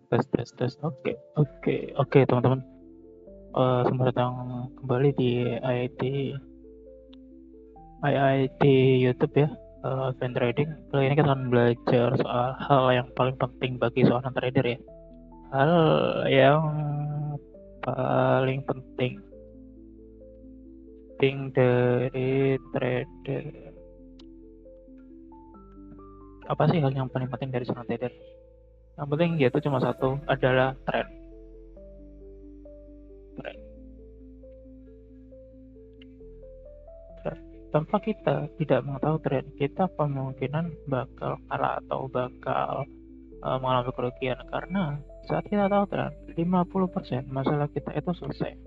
Tes tes tes. Oke oke oke teman-teman. Selamat datang kembali di IIT YouTube ya. Fan trading. Kali ini kita akan belajar soal hal yang paling penting bagi seorang trader ya. Hal yang paling penting dari trader. Apa sih hal yang paling penting dari seorang trader? Yang penting yaitu cuma satu, adalah trend. Trend. Trend. Tanpa kita tidak mengetahui tren, kita kemungkinan bakal kalah atau bakal mengalami kerugian, karena saat kita tahu tren 50% masalah kita itu selesai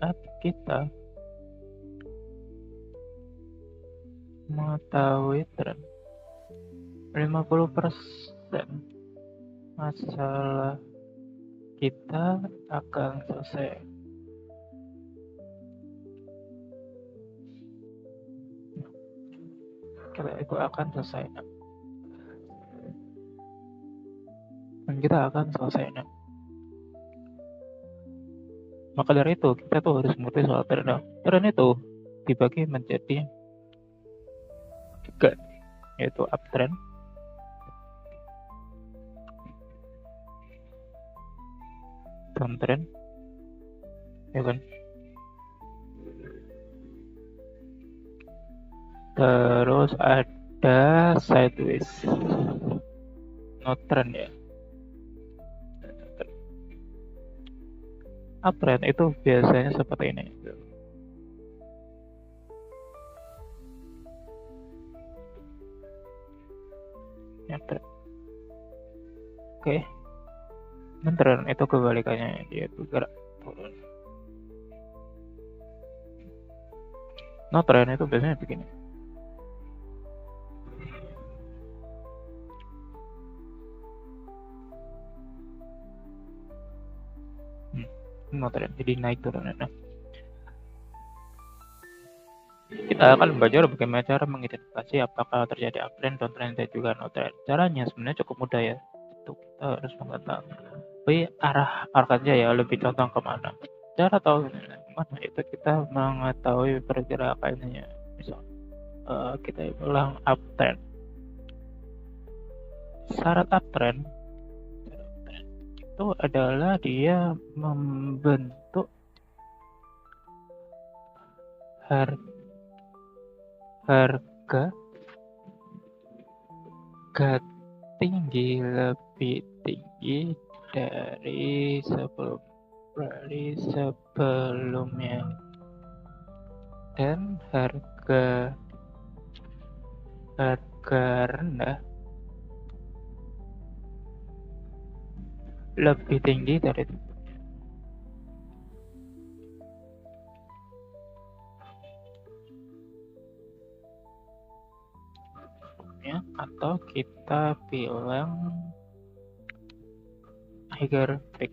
saat kita mengetahui tren 50% masalah kita akan selesai. Kita itu akan selesai dan kita akan selesai. Maka dari itu kita tuh harus mengerti soal tren. Tren itu dibagi menjadi tiga, yaitu uptrend, downtrend, ya kan? Terus ada sideways, no trend ya. Uptrend itu biasanya seperti ini. Ya, oke. Downtrend itu kebalikannya, dia bergerak turun. No trend itu biasanya begini. No trend, jadi naik turun. Nah, kita akan belajar bagaimana cara mengidentifikasi apakah terjadi uptrend, downtrend, dan juga no trend. Caranya sebenarnya cukup mudah ya. Itu kita harus mengetahui arah kerja ya, lebih condong kemana. Cara tahu mana itu kita mengetahui pergerakannya. Misal kita bilang uptrend. Syarat uptrend itu adalah dia membentuk harga tinggi lebih tinggi dari sebelumnya, dan harga rendah lebih tinggi dari itu. Ya, atau kita bilang higher peak.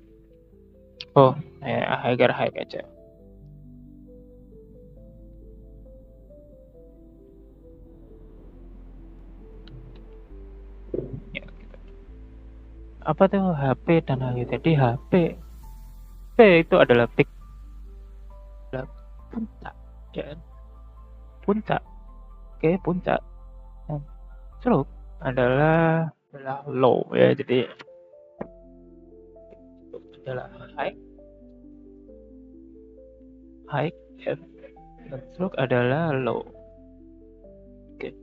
Higher high aja. Ya, gitu. Apa tuh HP dan HG? Jadi HP itu adalah peak, adalah puncak, ya, puncak. Oke, puncak. Stroke adalah low ya, jadi adalah high ya, dan stroke adalah low. Oke.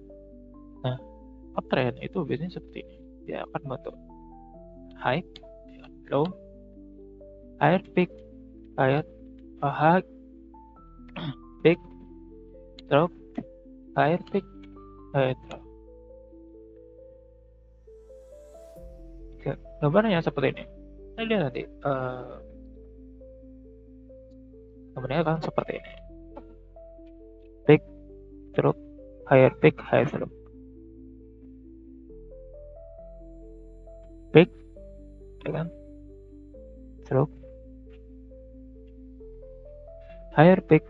Nah, uptrend itu biasanya seperti ini. Dia akan bentuk high, low, higher peak, high, peak, stroke, higher peak, higher stroke. Oke, gambarnya seperti ini. Kita lihat nanti. Gambarnya akan seperti ini. Peak, stroke, higher peak, higher stroke. Peak, ya kan? Stroke, higher peak,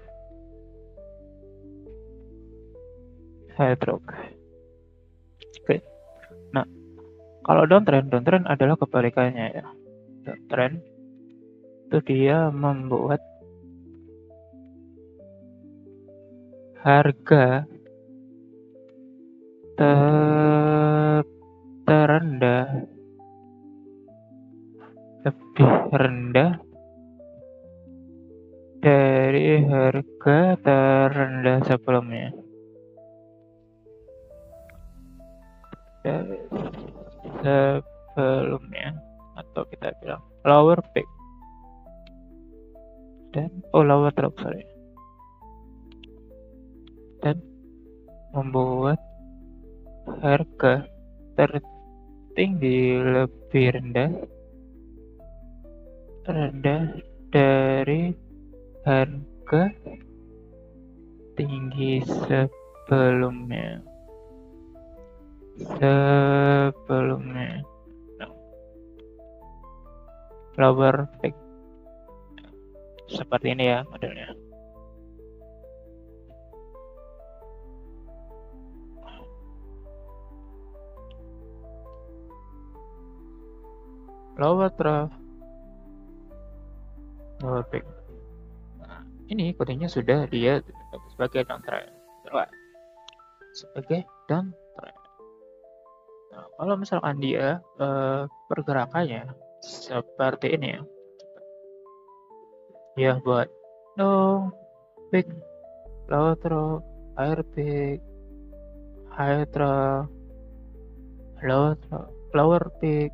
higher stroke. Oke. Nah, Kalau downtrend adalah kebalikannya ya. Downtrend itu dia membuat harga terendah lebih rendah dari harga terendah sebelumnya. Dari sebelumnya, atau kita bilang lower peak dan lower drop, dan membuat harga tertinggi lebih rendah dari harga tinggi sebelumnya. Lower peak seperti ini ya modelnya. Lower trough, lower peak. Nah, ini kodenya sudah dia sebagai downtrend. Sebagai downtrend. Nah, kalau misalkan dia pergerakannya seperti ini ya. Ya buat no peak, lower trough, higher peak, higher trough, lower peak.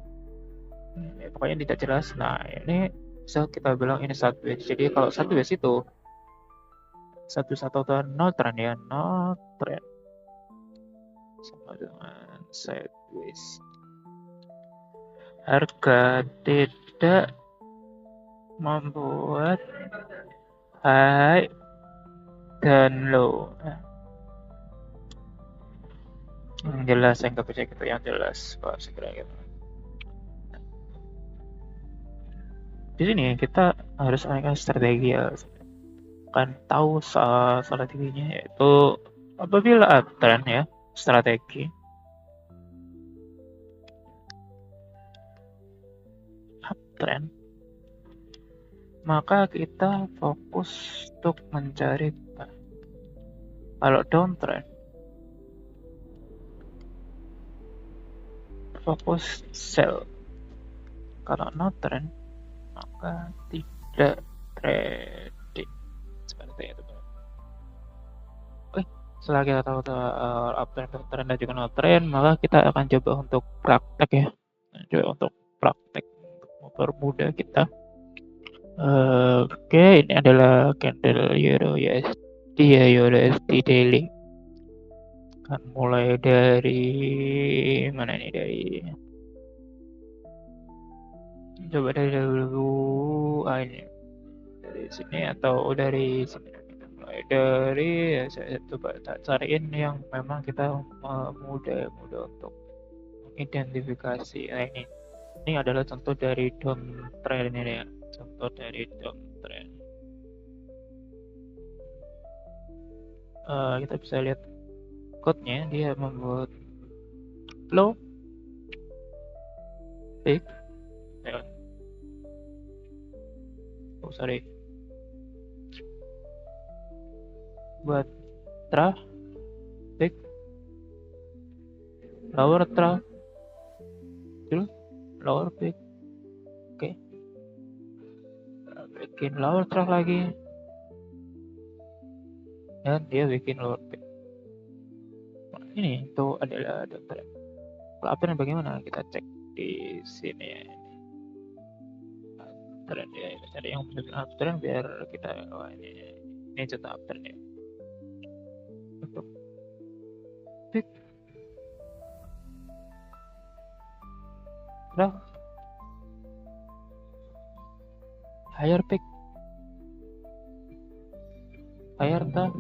Ya, pokoknya tidak jelas. Nah, ini bisa kita bilang ini sideways. Jadi kalau sideways itu satu atau no trend ya, no trend sama dengan sideways. Harga tidak membuat high dan low. Yang jelas, yang nggak percaya gitu, yang jelas kalau segera gitu. Di sini kita harus mainkan strategi ya, kan tahu soal strateginya, yaitu apabila uptrend ya, strategi uptrend, maka kita fokus untuk mencari buy. Kalau downtrend, fokus sell. Kalau no trend, maka tidak trading. Seperti itu. Oke, setelah kita tahu uptrend, downtrend dan juga no trend, maka kita akan coba untuk praktek ya. Coba untuk praktek untuk mempermudah kita. Oke, ini adalah candle Euro USD ya, Euro USD daily. Kan mulai dari mana ini, dari coba dari dulu ini dari sini atau dari sini. Mulai dari ya, saya coba cariin yang memang kita mudah untuk identifikasi. Nah, ini adalah contoh dari downtrend ini ya, contoh dari downtrend. Kita bisa lihat code-nya, dia membuat low, peak, buat trough, peak, lower trough, lower peak, oke, bikin lower trough lagi, dan dia bikin lower peak. Nah, ini itu adalah downtrend. Kalau uptrend bagaimana? Kita cek di sini ya. Uptrend ya, kita cari yang benar uptrend biar kita ini contoh uptrend ya. Untuk peak, trough, higher peak, higher trough,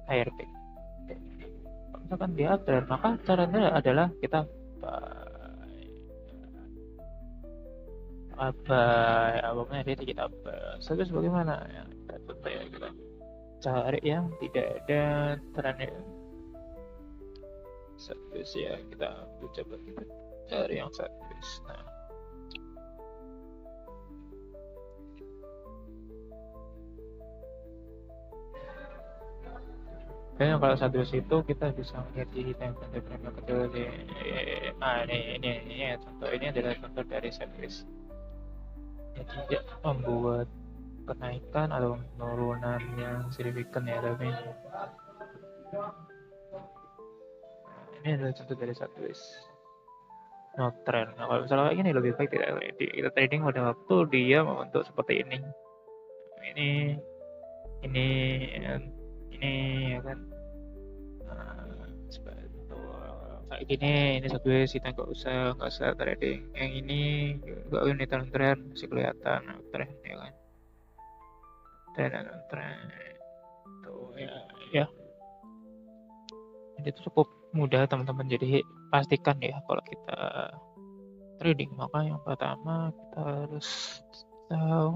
higher peak. Kalau misalkan dia uptrend, maka caranya adalah kita apapun dia kita terus bagaimana ya, contoh ya, kita cari yang tidak ada trennya sideways ya, kita coba kita cari yang sideways. Nah, kayaknya kalau sideways itu kita bisa melihat di time frame yang kecil di ini ya, contoh ini adalah contoh dari sideways. Jadi tidak membuat kenaikan atau penurunan yang signifikan ya, tapi ini adalah contoh dari sideways no trend. Nah, kalau misalnya kayak gini lebih baik tidak kita trading pada waktu dia membentuk seperti ini ini ini ya kan. Nah, seperti itu. Kayak gini ini sideways, kita nggak usah trading yang ini, nggak ini trend masih kelihatan trend ya kan, trend tuh ya. Ya itu cukup mudah teman-teman, jadi pastikan ya kalau kita trading maka yang pertama kita harus tahu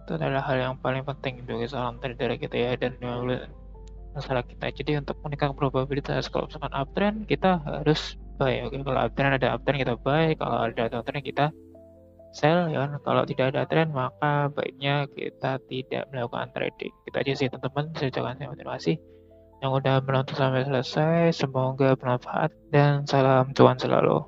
itu adalah hal yang paling penting bagi seorang trader kita ya, dan masalah kita. Jadi untuk meningkatkan probabilitas, kalau misalkan uptrend kita harus buy. Oke, kalau uptrend ada uptrend kita buy, kalau ada downtrend kita sell ya kan. Kalau tidak ada trend maka baiknya kita tidak melakukan trading. Kita aja sih teman-teman, saya ucapkan terima kasih yang udah menonton sampai selesai. Semoga bermanfaat dan salam cuan selalu.